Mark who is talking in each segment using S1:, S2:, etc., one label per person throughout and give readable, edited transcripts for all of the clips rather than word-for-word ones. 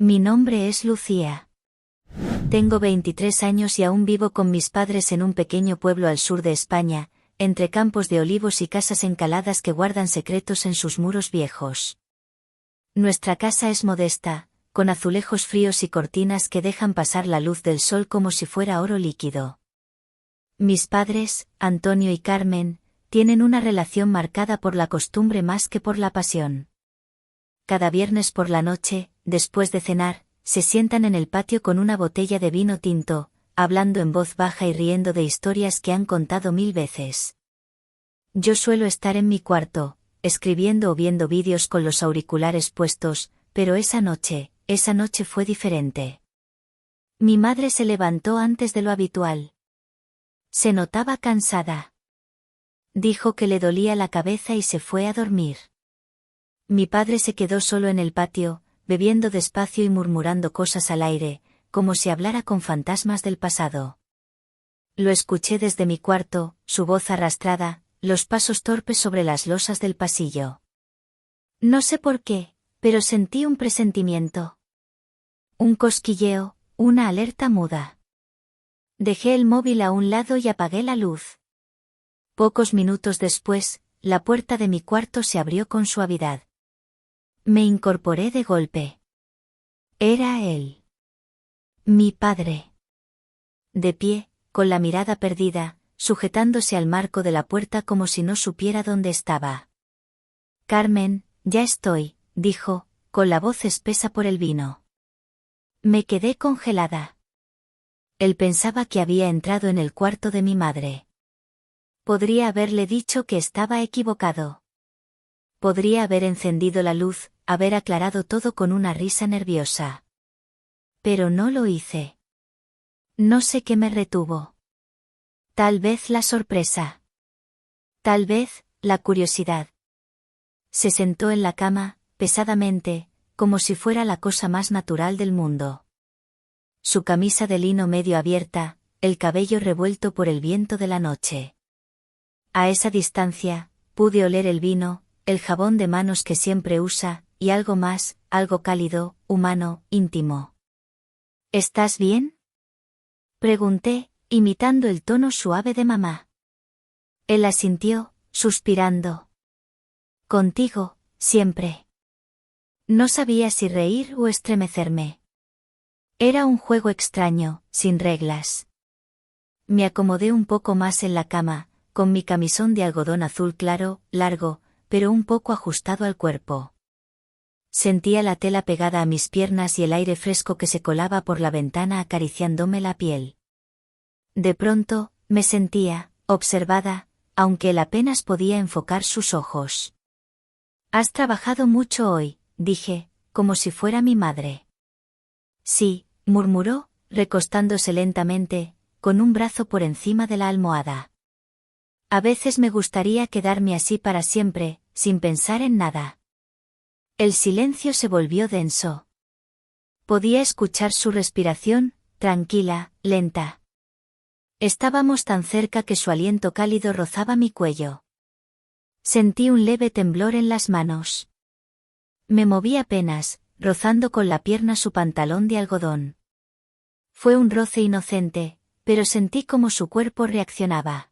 S1: Mi nombre es Lucía. Tengo 23 años y aún vivo con mis padres en un pequeño pueblo al sur de España, entre campos de olivos y casas encaladas que guardan secretos en sus muros viejos. Nuestra casa es modesta, con azulejos fríos y cortinas que dejan pasar la luz del sol como si fuera oro líquido. Mis padres, Antonio y Carmen, tienen una relación marcada por la costumbre más que por la pasión. Cada viernes por la noche, después de cenar, se sientan en el patio con una botella de vino tinto, hablando en voz baja y riendo de historias que han contado 1000 veces. Yo suelo estar en mi cuarto, escribiendo o viendo vídeos con los auriculares puestos, pero esa noche fue diferente. Mi madre se levantó antes de lo habitual. Se notaba cansada. Dijo que le dolía la cabeza y se fue a dormir. Mi padre se quedó solo en el patio, bebiendo despacio y murmurando cosas al aire, como si hablara con fantasmas del pasado. Lo escuché desde mi cuarto, su voz arrastrada, los pasos torpes sobre las losas del pasillo. No sé por qué, pero sentí un presentimiento. Un cosquilleo, una alerta muda. Dejé el móvil a un lado y apagué la luz. Pocos minutos después, la puerta de mi cuarto se abrió con suavidad. Me incorporé de golpe. Era él. Mi padre. De pie, con la mirada perdida, sujetándose al marco de la puerta como si no supiera dónde estaba. Carmen, ya estoy, dijo, con la voz espesa por el vino. Me quedé congelada. Él pensaba que había entrado en el cuarto de mi madre. Podría haberle dicho que estaba equivocado. Podría haber encendido la luz, haber aclarado todo con una risa nerviosa. Pero no lo hice. No sé qué me retuvo. Tal vez la sorpresa. Tal vez, la curiosidad. Se sentó en la cama, pesadamente, como si fuera la cosa más natural del mundo. Su camisa de lino medio abierta, el cabello revuelto por el viento de la noche. A esa distancia, pude oler el vino, el jabón de manos que siempre usa, y algo más, algo cálido, humano, íntimo. ¿Estás bien?, pregunté, imitando el tono suave de mamá. Él asintió, suspirando. Contigo, siempre. No sabía si reír o estremecerme. Era un juego extraño, sin reglas. Me acomodé un poco más en la cama, con mi camisón de algodón azul claro, largo, pero un poco ajustado al cuerpo. Sentía la tela pegada a mis piernas y el aire fresco que se colaba por la ventana acariciándome la piel. De pronto, me sentía, observada, aunque él apenas podía enfocar sus ojos. «Has trabajado mucho hoy», dije, como si fuera mi madre. «Sí», murmuró, recostándose lentamente, con un brazo por encima de la almohada. «A veces me gustaría quedarme así para siempre, sin pensar en nada». El silencio se volvió denso. Podía escuchar su respiración, tranquila, lenta. Estábamos tan cerca que su aliento cálido rozaba mi cuello. Sentí un leve temblor en las manos. Me moví apenas, rozando con la pierna su pantalón de algodón. Fue un roce inocente, pero sentí como su cuerpo reaccionaba.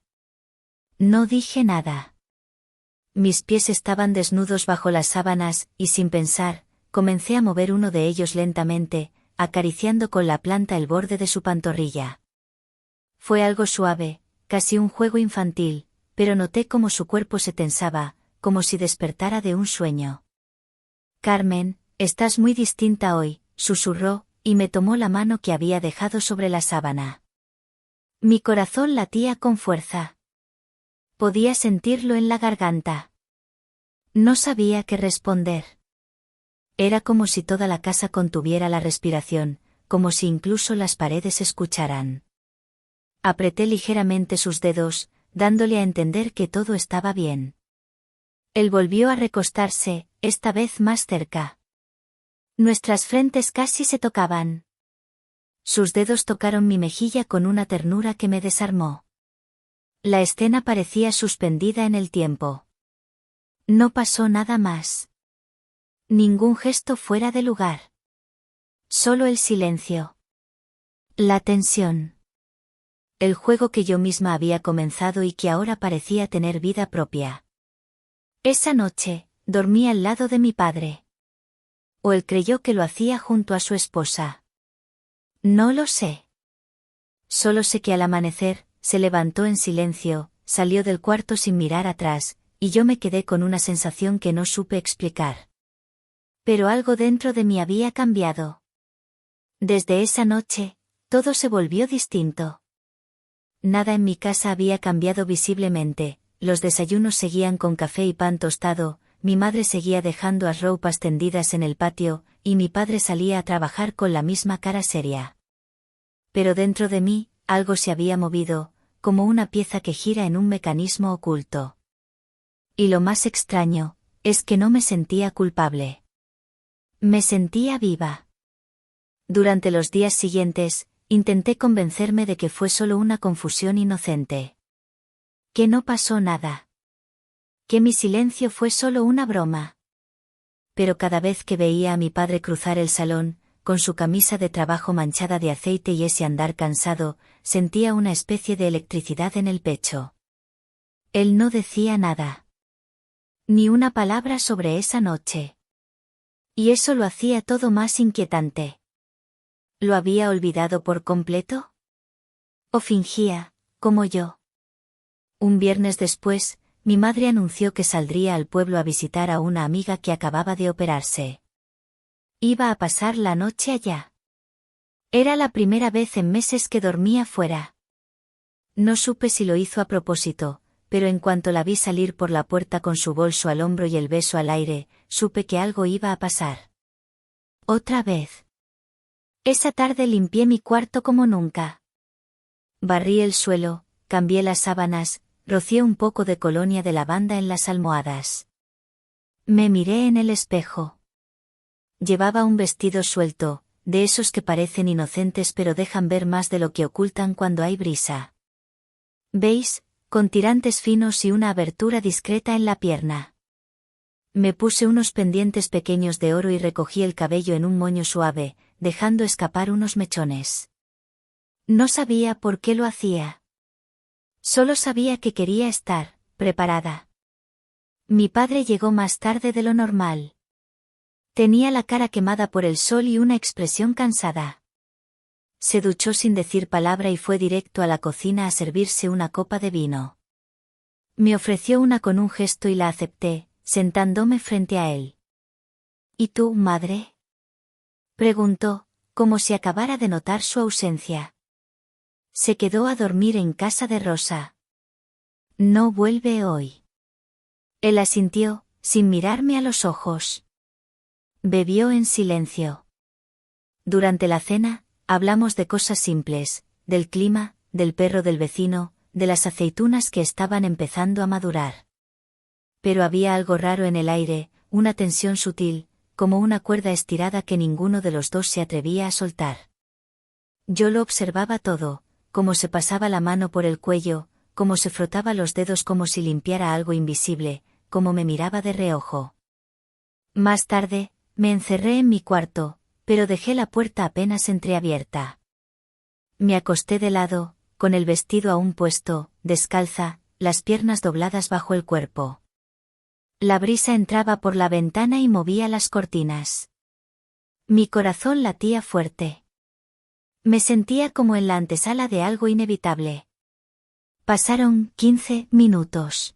S1: No dije nada. Mis pies estaban desnudos bajo las sábanas, y sin pensar, comencé a mover uno de ellos lentamente, acariciando con la planta el borde de su pantorrilla. Fue algo suave, casi un juego infantil, pero noté cómo su cuerpo se tensaba, como si despertara de un sueño. «Carmen, estás muy distinta hoy», susurró, y me tomó la mano que había dejado sobre la sábana. Mi corazón latía con fuerza. Podía sentirlo en la garganta. No sabía qué responder. Era como si toda la casa contuviera la respiración, como si incluso las paredes escucharan. Apreté ligeramente sus dedos, dándole a entender que todo estaba bien. Él volvió a recostarse, esta vez más cerca. Nuestras frentes casi se tocaban. Sus dedos tocaron mi mejilla con una ternura que me desarmó. La escena parecía suspendida en el tiempo. No pasó nada más. Ningún gesto fuera de lugar. Solo el silencio. La tensión. El juego que yo misma había comenzado y que ahora parecía tener vida propia. Esa noche, dormí al lado de mi padre. ¿O él creyó que lo hacía junto a su esposa? No lo sé. Solo sé que al amanecer, se levantó en silencio, salió del cuarto sin mirar atrás, y yo me quedé con una sensación que no supe explicar. Pero algo dentro de mí había cambiado. Desde esa noche, todo se volvió distinto. Nada en mi casa había cambiado visiblemente, los desayunos seguían con café y pan tostado, mi madre seguía dejando las ropas tendidas en el patio, y mi padre salía a trabajar con la misma cara seria. Pero dentro de mí, algo se había movido, como una pieza que gira en un mecanismo oculto. Y lo más extraño, es que no me sentía culpable. Me sentía viva. Durante los días siguientes, intenté convencerme de que fue solo una confusión inocente. Que no pasó nada. Que mi silencio fue solo una broma. Pero cada vez que veía a mi padre cruzar el salón, con su camisa de trabajo manchada de aceite y ese andar cansado, sentía una especie de electricidad en el pecho. Él no decía nada. Ni una palabra sobre esa noche. Y eso lo hacía todo más inquietante. ¿Lo había olvidado por completo? ¿O fingía, como yo? Un viernes después, mi madre anunció que saldría al pueblo a visitar a una amiga que acababa de operarse. Iba a pasar la noche allá. Era la primera vez en meses que dormía fuera. No supe si lo hizo a propósito, pero en cuanto la vi salir por la puerta con su bolso al hombro y el beso al aire, supe que algo iba a pasar. Otra vez. Esa tarde limpié mi cuarto como nunca. Barrí el suelo, cambié las sábanas, rocié un poco de colonia de lavanda en las almohadas. Me miré en el espejo. Llevaba un vestido suelto, de esos que parecen inocentes pero dejan ver más de lo que ocultan cuando hay brisa. ¿Veis? Con tirantes finos y una abertura discreta en la pierna. Me puse unos pendientes pequeños de oro y recogí el cabello en un moño suave, dejando escapar unos mechones. No sabía por qué lo hacía. Solo sabía que quería estar preparada. Mi padre llegó más tarde de lo normal. Tenía la cara quemada por el sol y una expresión cansada. Se duchó sin decir palabra y fue directo a la cocina a servirse una copa de vino. Me ofreció una con un gesto y la acepté, sentándome frente a él. ¿Y tú, madre? Preguntó, como si acabara de notar su ausencia. Se quedó a dormir en casa de Rosa. No vuelve hoy. Él asintió, sin mirarme a los ojos. Bebió en silencio. Durante la cena, hablamos de cosas simples, del clima, del perro del vecino, de las aceitunas que estaban empezando a madurar. Pero había algo raro en el aire, una tensión sutil, como una cuerda estirada que ninguno de los dos se atrevía a soltar. Yo lo observaba todo, cómo se pasaba la mano por el cuello, cómo se frotaba los dedos como si limpiara algo invisible, cómo me miraba de reojo. Más tarde, me encerré en mi cuarto, pero dejé la puerta apenas entreabierta. Me acosté de lado, con el vestido aún puesto, descalza, las piernas dobladas bajo el cuerpo. La brisa entraba por la ventana y movía las cortinas. Mi corazón latía fuerte. Me sentía como en la antesala de algo inevitable. Pasaron 15 minutos.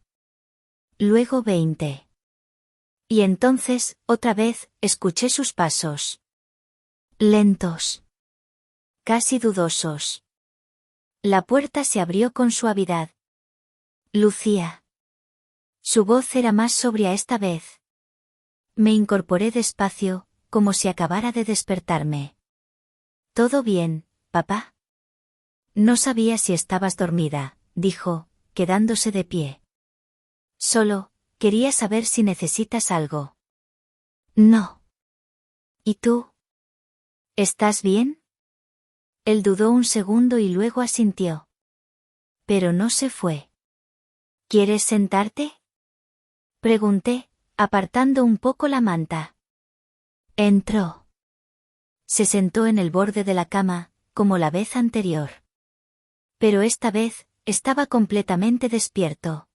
S1: Luego 20. Y entonces, otra vez, escuché sus pasos. Lentos. Casi dudosos. La puerta se abrió con suavidad. Lucía. Su voz era más sobria esta vez. Me incorporé despacio, como si acabara de despertarme. ¿Todo bien, papá? No sabía si estabas dormida, dijo, quedándose de pie. Solo, quería saber si necesitas algo. No. ¿Y tú? ¿Estás bien? Él dudó un segundo y luego asintió. Pero no se fue. ¿Quieres sentarte? Pregunté, apartando un poco la manta. Entró. Se sentó en el borde de la cama, como la vez anterior. Pero esta vez, estaba completamente despierto.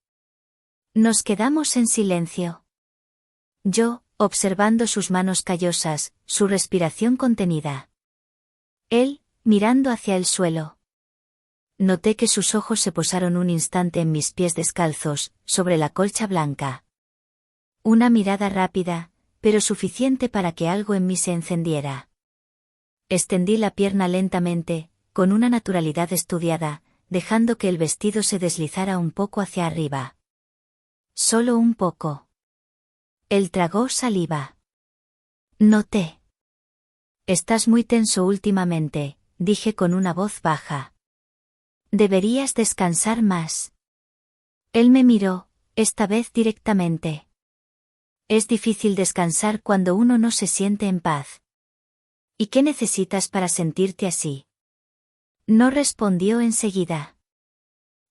S1: Nos quedamos en silencio. Yo, observando sus manos callosas, su respiración contenida. Él, mirando hacia el suelo. Noté que sus ojos se posaron un instante en mis pies descalzos, sobre la colcha blanca. Una mirada rápida, pero suficiente para que algo en mí se encendiera. Extendí la pierna lentamente, con una naturalidad estudiada, dejando que el vestido se deslizara un poco hacia arriba. Solo un poco. Él tragó saliva. Noté. Estás muy tenso últimamente, dije con una voz baja. Deberías descansar más. Él me miró, esta vez directamente. Es difícil descansar cuando uno no se siente en paz. ¿Y qué necesitas para sentirte así? No respondió enseguida.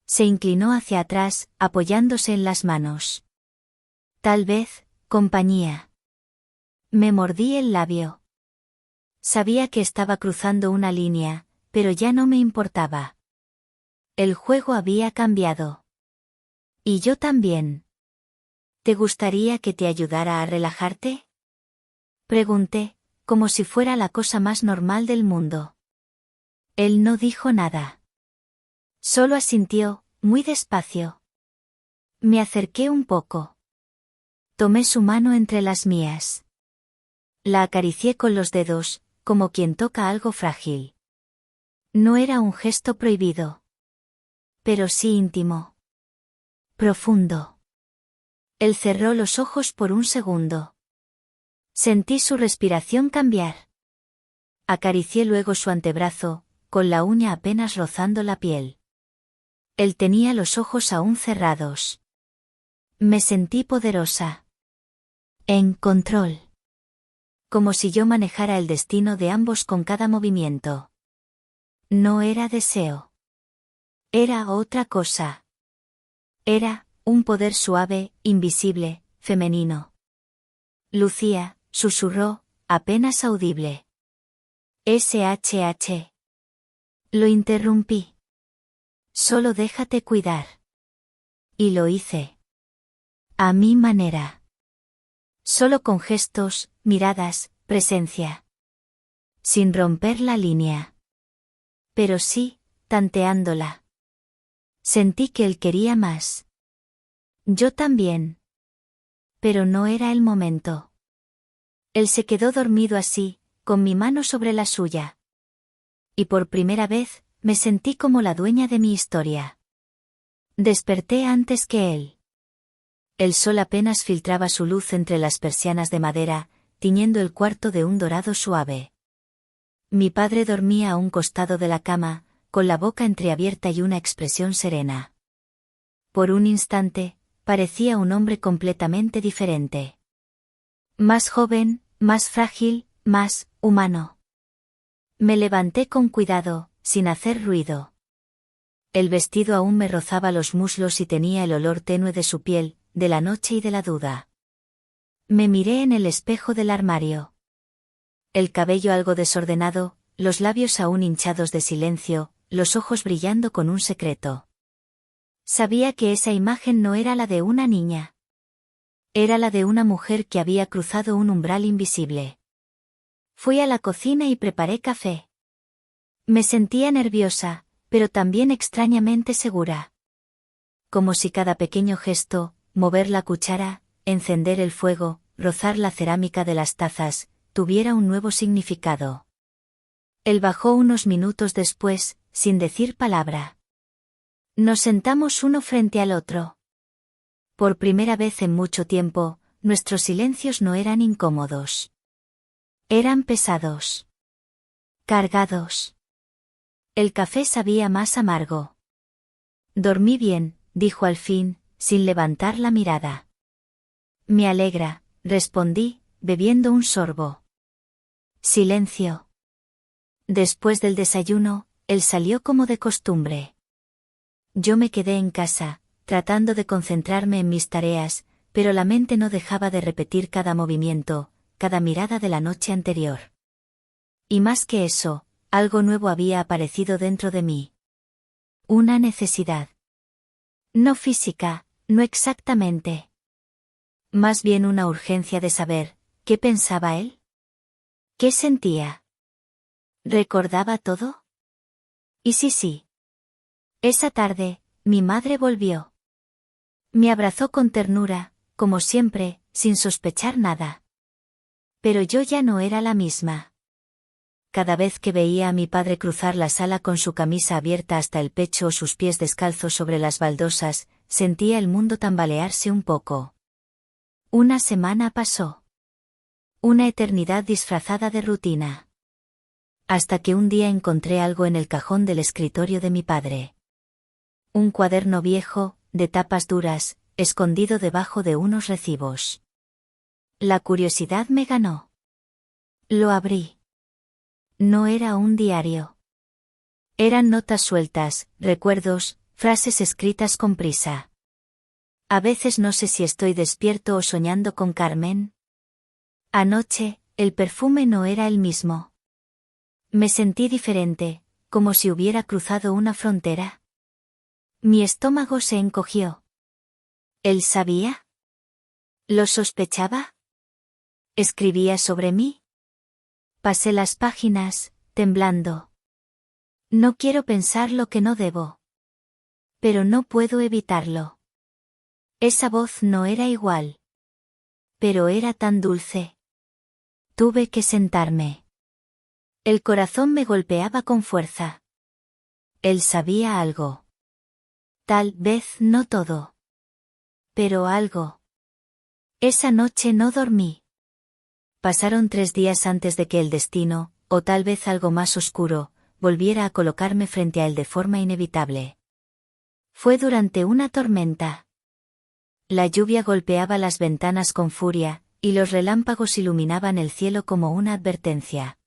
S1: Se inclinó hacia atrás, apoyándose en las manos. Tal vez, compañía. Me mordí el labio. Sabía que estaba cruzando una línea, pero ya no me importaba. El juego había cambiado. Y yo también. ¿Te gustaría que te ayudara a relajarte? Pregunté, como si fuera la cosa más normal del mundo. Él no dijo nada. Solo asintió, muy despacio. Me acerqué un poco. Tomé su mano entre las mías. La acaricié con los dedos, como quien toca algo frágil. No era un gesto prohibido. Pero sí íntimo. Profundo. Él cerró los ojos por un segundo. Sentí su respiración cambiar. Acaricié luego su antebrazo, con la uña apenas rozando la piel. Él tenía los ojos aún cerrados. Me sentí poderosa. En control. Como si yo manejara el destino de ambos con cada movimiento. No era deseo. Era otra cosa. Era, un poder suave, invisible, femenino. Lucía, susurró, apenas audible. SHH. Lo interrumpí. Solo déjate cuidar. Y lo hice. A mi manera. Solo con gestos, miradas, presencia. Sin romper la línea. Pero sí, tanteándola. Sentí que él quería más. Yo también. Pero no era el momento. Él se quedó dormido así, con mi mano sobre la suya. Y por primera vez, me sentí como la dueña de mi historia. Desperté antes que él. El sol apenas filtraba su luz entre las persianas de madera, tiñendo el cuarto de un dorado suave. Mi padre dormía a un costado de la cama, con la boca entreabierta y una expresión serena. Por un instante, parecía un hombre completamente diferente. Más joven, más frágil, más humano. Me levanté con cuidado, sin hacer ruido. El vestido aún me rozaba los muslos y tenía el olor tenue de su piel, de la noche y de la duda. Me miré en el espejo del armario. El cabello algo desordenado, los labios aún hinchados de silencio, los ojos brillando con un secreto. Sabía que esa imagen no era la de una niña. Era la de una mujer que había cruzado un umbral invisible. Fui a la cocina y preparé café. Me sentía nerviosa, pero también extrañamente segura. Como si cada pequeño gesto, mover la cuchara, encender el fuego, rozar la cerámica de las tazas, tuviera un nuevo significado. Él bajó unos minutos después, sin decir palabra. Nos sentamos uno frente al otro. Por primera vez en mucho tiempo, nuestros silencios no eran incómodos. Eran pesados. Cargados. El café sabía más amargo. Dormí bien, dijo al fin, sin levantar la mirada. Me alegra, respondí, bebiendo un sorbo. Silencio. Después del desayuno, él salió como de costumbre. Yo me quedé en casa, tratando de concentrarme en mis tareas, pero la mente no dejaba de repetir cada movimiento, cada mirada de la noche anterior. Y más que eso, algo nuevo había aparecido dentro de mí. Una necesidad. No física, no exactamente. Más bien una urgencia de saber, ¿qué pensaba él? ¿Qué sentía? ¿Recordaba todo? Y sí. Esa tarde, mi madre volvió. Me abrazó con ternura, como siempre, sin sospechar nada. Pero yo ya no era la misma. Cada vez que veía a mi padre cruzar la sala con su camisa abierta hasta el pecho o sus pies descalzos sobre las baldosas, sentía el mundo tambalearse un poco. Una semana pasó. Una eternidad disfrazada de rutina. Hasta que un día encontré algo en el cajón del escritorio de mi padre. Un cuaderno viejo, de tapas duras, escondido debajo de unos recibos. La curiosidad me ganó. Lo abrí. No era un diario. Eran notas sueltas, recuerdos, frases escritas con prisa. A veces no sé si estoy despierto o soñando con Carmen. Anoche, el perfume no era el mismo. Me sentí diferente, como si hubiera cruzado una frontera. Mi estómago se encogió. ¿Él sabía? ¿Lo sospechaba? ¿Escribía sobre mí? Pasé las páginas, temblando. No quiero pensar lo que no debo. Pero no puedo evitarlo. Esa voz no era igual. Pero era tan dulce. Tuve que sentarme. El corazón me golpeaba con fuerza. Él sabía algo. Tal vez no todo. Pero algo. Esa noche no dormí. Pasaron 3 días antes de que el destino, o tal vez algo más oscuro, volviera a colocarme frente a él de forma inevitable. Fue durante una tormenta. La lluvia golpeaba las ventanas con furia, y los relámpagos iluminaban el cielo como una advertencia.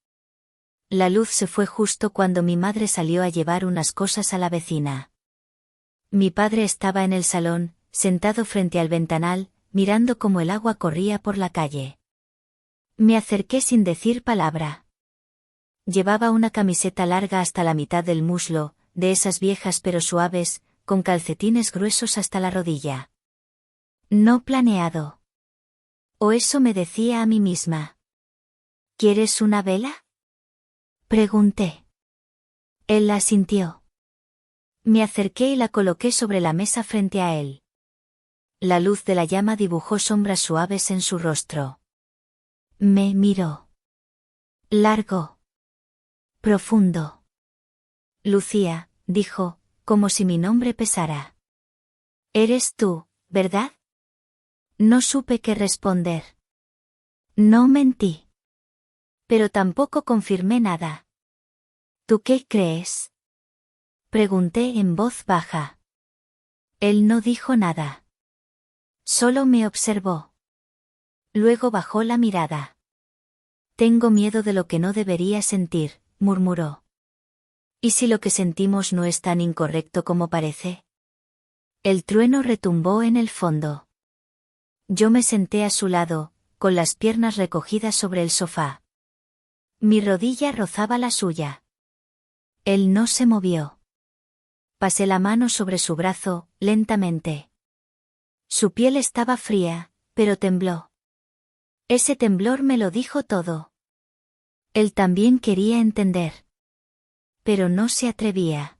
S1: La luz se fue justo cuando mi madre salió a llevar unas cosas a la vecina. Mi padre estaba en el salón, sentado frente al ventanal, mirando cómo el agua corría por la calle. Me acerqué sin decir palabra. Llevaba una camiseta larga hasta la mitad del muslo, de esas viejas pero suaves, con calcetines gruesos hasta la rodilla. No planeado. O eso me decía a mí misma. ¿Quieres una vela? Pregunté. Él la asintió. Me acerqué y la coloqué sobre la mesa frente a él. La luz de la llama dibujó sombras suaves en su rostro. Me miró. Largo. Profundo. Lucía, dijo, como si mi nombre pesara. Eres tú, ¿verdad? No supe qué responder. No mentí. Pero tampoco confirmé nada. ¿Tú qué crees? Pregunté en voz baja. Él no dijo nada. Solo me observó. Luego bajó la mirada. Tengo miedo de lo que no debería sentir, murmuró. ¿Y si lo que sentimos no es tan incorrecto como parece? El trueno retumbó en el fondo. Yo me senté a su lado, con las piernas recogidas sobre el sofá. Mi rodilla rozaba la suya. Él no se movió. Pasé la mano sobre su brazo, lentamente. Su piel estaba fría, pero tembló. Ese temblor me lo dijo todo. Él también quería entender. Pero no se atrevía.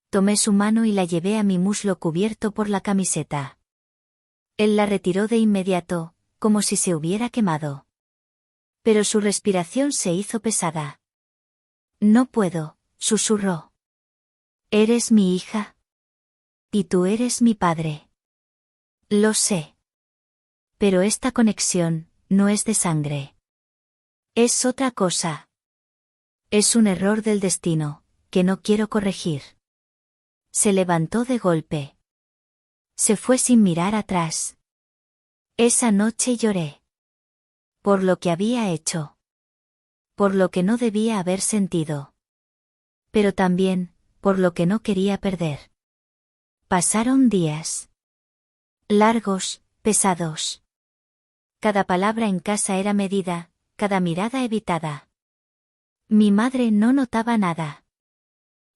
S1: Tomé su mano y la llevé a mi muslo cubierto por la camiseta. Él la retiró de inmediato, como si se hubiera quemado. Pero su respiración se hizo pesada. No puedo, susurró. Eres mi hija. Y tú eres mi padre. Lo sé. Pero esta conexión, no es de sangre. Es otra cosa. Es un error del destino, que no quiero corregir. Se levantó de golpe. Se fue sin mirar atrás. Esa noche lloré. Por lo que había hecho. Por lo que no debía haber sentido. Pero también, por lo que no quería perder. Pasaron días. Largos, pesados. Cada palabra en casa era medida, cada mirada evitada. Mi madre no notaba nada.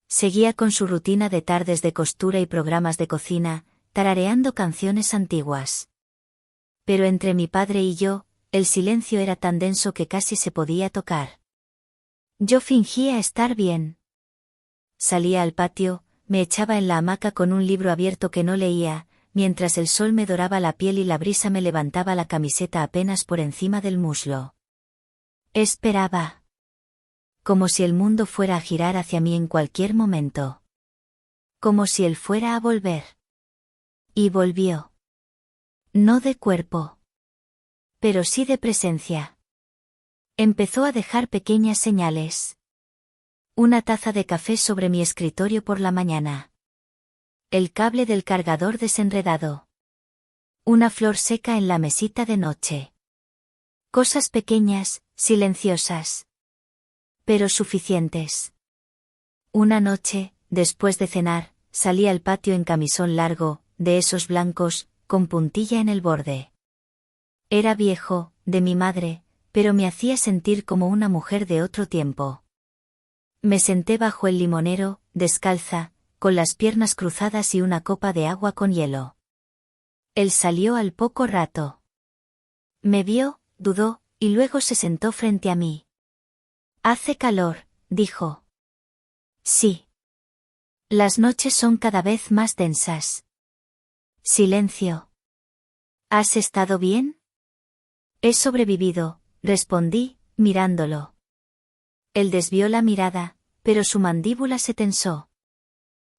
S1: Seguía con su rutina de tardes de costura y programas de cocina, tarareando canciones antiguas. Pero entre mi padre y yo, el silencio era tan denso que casi se podía tocar. Yo fingía estar bien. Salía al patio, me echaba en la hamaca con un libro abierto que no leía, mientras el sol me doraba la piel y la brisa me levantaba la camiseta apenas por encima del muslo. Esperaba. Como si el mundo fuera a girar hacia mí en cualquier momento. Como si él fuera a volver. Y volvió. No de cuerpo. Pero sí de presencia. Empezó a dejar pequeñas señales. Una taza de café sobre mi escritorio por la mañana. El cable del cargador desenredado. Una flor seca en la mesita de noche. Cosas pequeñas, silenciosas. Pero suficientes. Una noche, después de cenar, salí al patio en camisón largo, de esos blancos, con puntilla en el borde. Era viejo, de mi madre, pero me hacía sentir como una mujer de otro tiempo. Me senté bajo el limonero, descalza, con las piernas cruzadas y una copa de agua con hielo. Él salió al poco rato. Me vio, dudó, y luego se sentó frente a mí. Hace calor, dijo. Sí. Las noches son cada vez más densas. Silencio. ¿Has estado bien? He sobrevivido, respondí, mirándolo. Él desvió la mirada, pero su mandíbula se tensó.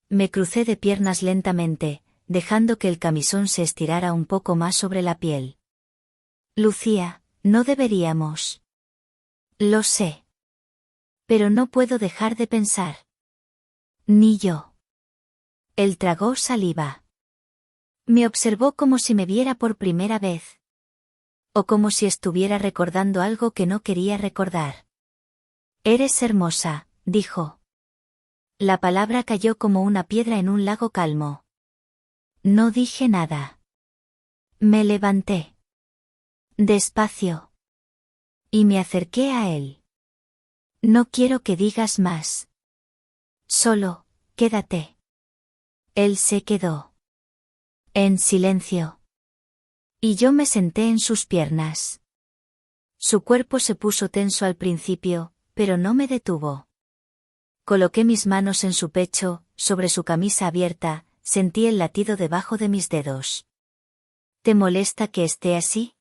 S1: Me crucé de piernas lentamente, dejando que el camisón se estirara un poco más sobre la piel. Lucía, no deberíamos. Lo sé. Pero no puedo dejar de pensar. Ni yo. Él tragó saliva. Me observó como si me viera por primera vez. O como si estuviera recordando algo que no quería recordar. Eres hermosa, dijo. La palabra cayó como una piedra en un lago calmo. No dije nada. Me levanté. Despacio. Y me acerqué a él. No quiero que digas más. Solo, quédate. Él se quedó. En silencio. Y yo me senté en sus piernas. Su cuerpo se puso tenso al principio, pero no me detuvo. Coloqué mis manos en su pecho, sobre su camisa abierta, sentí el latido debajo de mis dedos. ¿Te molesta que esté así?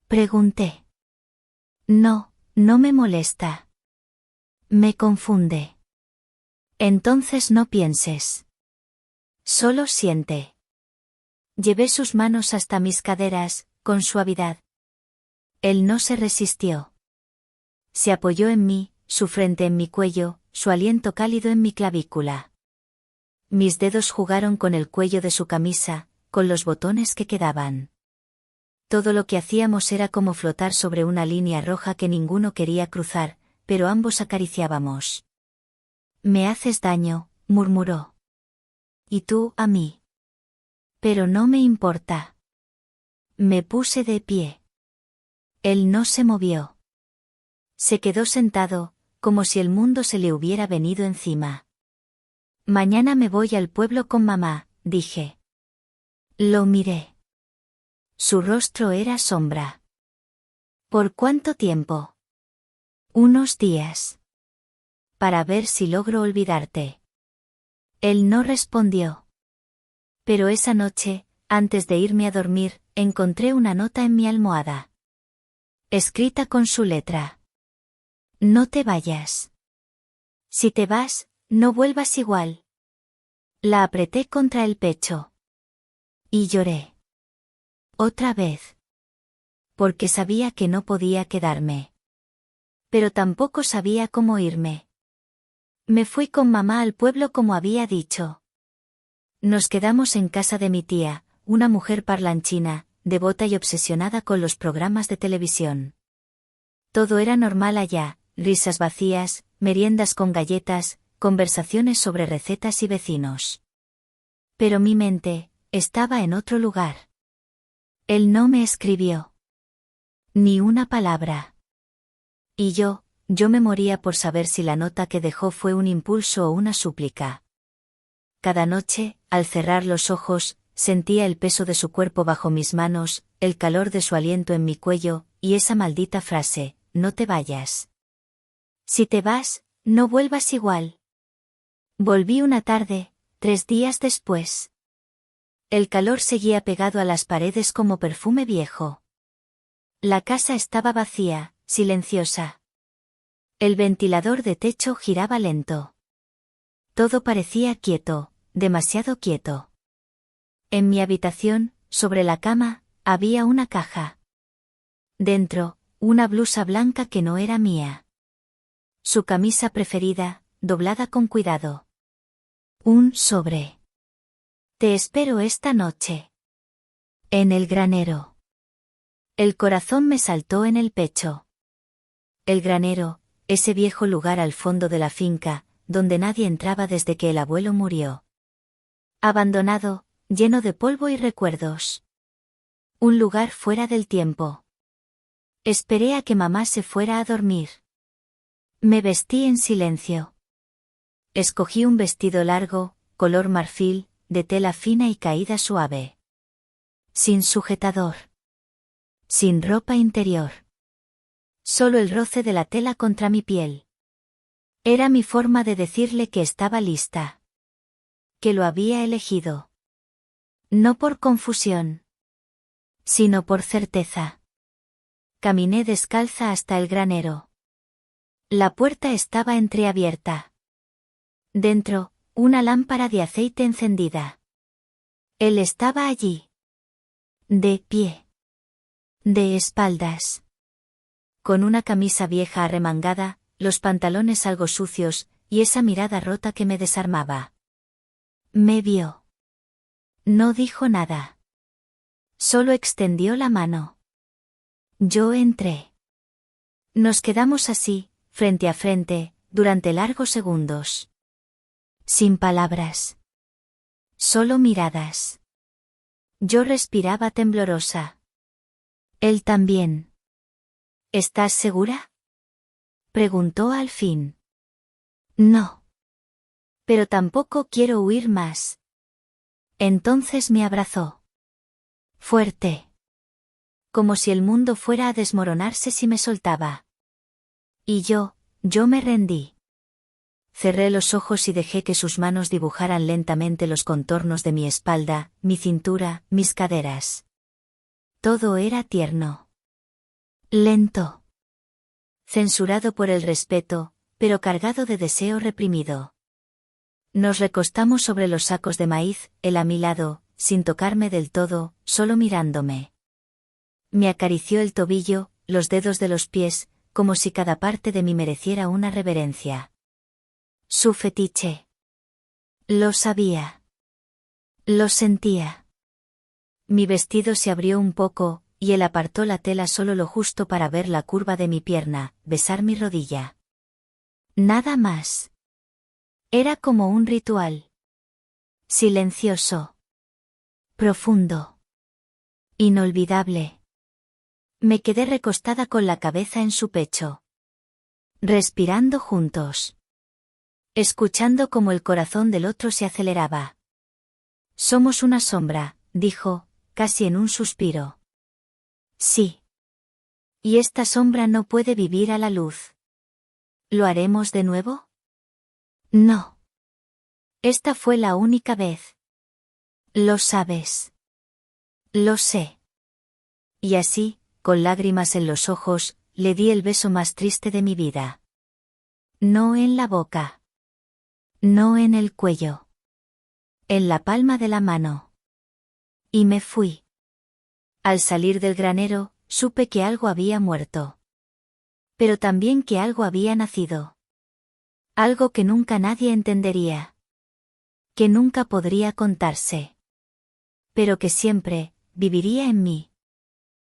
S1: Pregunté. No, no me molesta. Me confunde. Entonces no pienses. Solo siente. Llevé sus manos hasta mis caderas, con suavidad. Él no se resistió. Se apoyó en mí, su frente en mi cuello, su aliento cálido en mi clavícula. Mis dedos jugaron con el cuello de su camisa, con los botones que quedaban. Todo lo que hacíamos era como flotar sobre una línea roja que ninguno quería cruzar, pero ambos acariciábamos. Me haces daño, murmuró. Y tú a mí. Pero no me importa. Me puse de pie. Él no se movió. Se quedó sentado, como si el mundo se le hubiera venido encima. Mañana me voy al pueblo con mamá, dije. Lo miré. Su rostro era sombra. ¿Por cuánto tiempo? Unos días. Para ver si logro olvidarte. Él no respondió. Pero esa noche, antes de irme a dormir, encontré una nota en mi almohada. Escrita con su letra. No te vayas. Si te vas, no vuelvas igual. La apreté contra el pecho. Y lloré. Otra vez. Porque sabía que no podía quedarme. Pero tampoco sabía cómo irme. Me fui con mamá al pueblo como había dicho. Nos quedamos en casa de mi tía, una mujer parlanchina, devota y obsesionada con los programas de televisión. Todo era normal allá, risas vacías, meriendas con galletas, conversaciones sobre recetas y vecinos. Pero mi mente estaba en otro lugar. Él no me escribió. Ni una palabra. Y yo, Yo me moría por saber si la nota que dejó fue un impulso o una súplica. Cada noche, al cerrar los ojos, sentía el peso de su cuerpo bajo mis manos, el calor de su aliento en mi cuello, y esa maldita frase: no te vayas. Si te vas, no vuelvas igual. Volví una tarde, 3 días después. El calor seguía pegado a las paredes como perfume viejo. La casa estaba vacía, silenciosa. El ventilador de techo giraba lento. Todo parecía quieto, demasiado quieto. En mi habitación, sobre la cama, había una caja. Dentro, una blusa blanca que no era mía. Su camisa preferida, doblada con cuidado. Un sobre. Te espero esta noche. En el granero. El corazón me saltó en el pecho. El granero, ese viejo lugar al fondo de la finca, donde nadie entraba desde que el abuelo murió. Abandonado, lleno de polvo y recuerdos. Un lugar fuera del tiempo. Esperé a que mamá se fuera a dormir. Me vestí en silencio. Escogí un vestido largo, color marfil, de tela fina y caída suave. Sin sujetador. Sin ropa interior. Solo el roce de la tela contra mi piel. Era mi forma de decirle que estaba lista. Que lo había elegido. No por confusión. Sino por certeza. Caminé descalza hasta el granero. La puerta estaba entreabierta. Dentro, una lámpara de aceite encendida. Él estaba allí. De pie. De espaldas. Con una camisa vieja arremangada, los pantalones algo sucios, y esa mirada rota que me desarmaba. Me vio. No dijo nada. Solo extendió la mano. Yo entré. Nos quedamos así, frente a frente, durante largos segundos. Sin palabras. Solo miradas. Yo respiraba temblorosa. Él también. ¿Estás segura? Preguntó al fin. No. Pero tampoco quiero huir más. Entonces me abrazó. Fuerte. Como si el mundo fuera a desmoronarse si me soltaba. Y yo me rendí. Cerré los ojos y dejé que sus manos dibujaran lentamente los contornos de mi espalda, mi cintura, mis caderas. Todo era tierno. Lento. Censurado por el respeto, pero cargado de deseo reprimido. Nos recostamos sobre los sacos de maíz, él a mi lado, sin tocarme del todo, solo mirándome. Me acarició el tobillo, los dedos de los pies, como si cada parte de mí mereciera una reverencia. Su fetiche. Lo sabía. Lo sentía. Mi vestido se abrió un poco, y él apartó la tela solo lo justo para ver la curva de mi pierna, besar mi rodilla. Nada más. Era como un ritual. Silencioso. Profundo. Inolvidable. Me quedé recostada con la cabeza en su pecho. Respirando juntos. Escuchando cómo el corazón del otro se aceleraba. Somos una sombra, dijo, casi en un suspiro. Sí. Y esta sombra no puede vivir a la luz. ¿Lo haremos de nuevo? No. Esta fue la única vez. Lo sabes. Lo sé. Y así, con lágrimas en los ojos, le di el beso más triste de mi vida. No en la boca. No en el cuello. En la palma de la mano. Y me fui. Al salir del granero, supe que algo había muerto. Pero también que algo había nacido. Algo que nunca nadie entendería. Que nunca podría contarse. Pero que siempre, viviría en mí.